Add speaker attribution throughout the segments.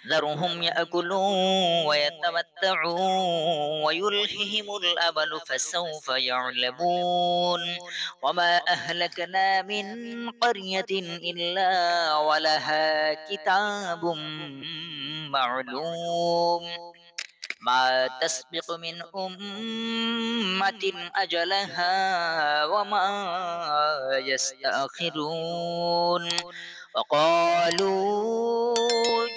Speaker 1: ذرهم يأكلوا ويتمتعوا ويلههم الأمل فسوف يعلمون وما أهلكنا من قرية إلا ولها كتاب معلوم ما تسبق من أمة أجلها وما يستأخرون وقالوا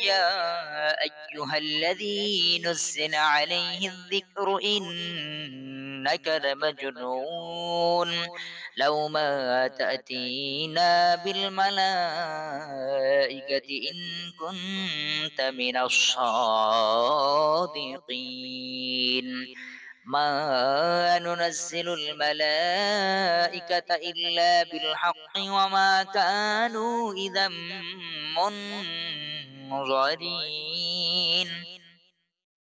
Speaker 1: يا أيها الذي نزل عليه الذكر إنك لمجنون لو ما تأتينا بالملائكة إن كنت من الصادقين ما ننزل الملائكة إلا بالحق وما كانوا إذا منظرين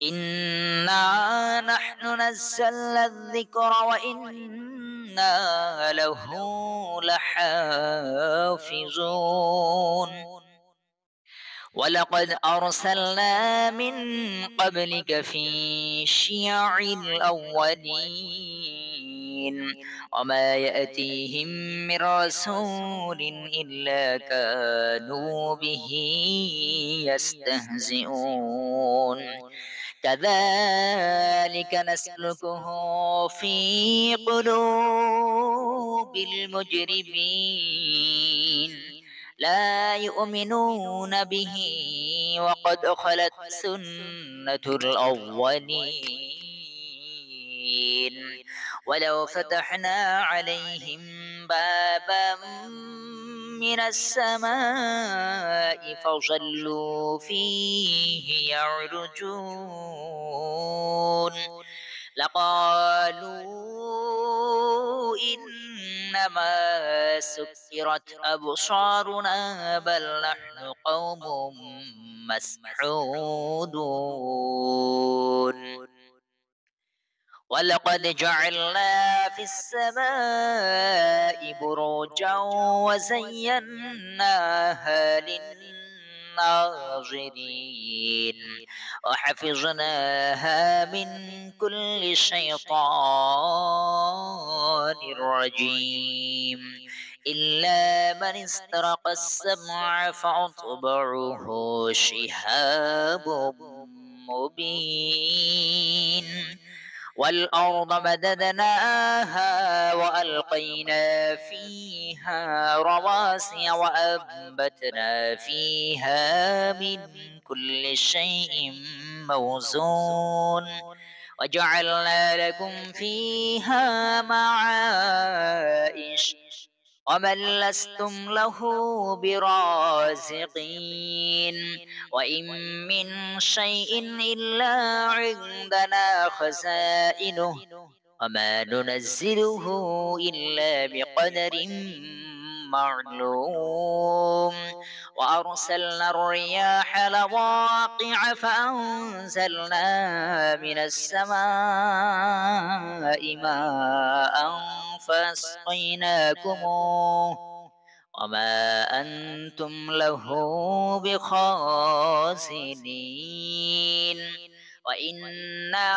Speaker 1: إنا نحن نزلنا الذكر وإنا له لحافظون ولقد أرسلنا من قبلك في شيع الأولين وما يأتيهم من رسول إلا كانوا به يستهزئون كذلك نسلكه في قلوب المجرمين لا يؤمنون به وقد خلت سنة الأولين ولو فتحنا عليهم بابا من السماء فظلوا فيه يعرجون لقالوا إنما سكرت أبصارنا بل نحن قوم مسحودون ولقد جعلنا في السماء بروجا وزيناها للناظرين وحفظناها من كل شيطان رجيم إلا من استرق السمع فأتبعه شهاب مبين والأرض مددناها وألقينا فيها رواسي وأنبتنا فيها من كل شيء موزون وجعلنا لكم فيها معايش ومن لستم له برازقين وإن من شيء إلا عندنا خزائنه وما ننزله إلا بقدر معلوم وأرسلنا الرياح لواقع فأنزلنا من السماء ماء فأسقيناكموه وما أنتم له بخازنين وإنا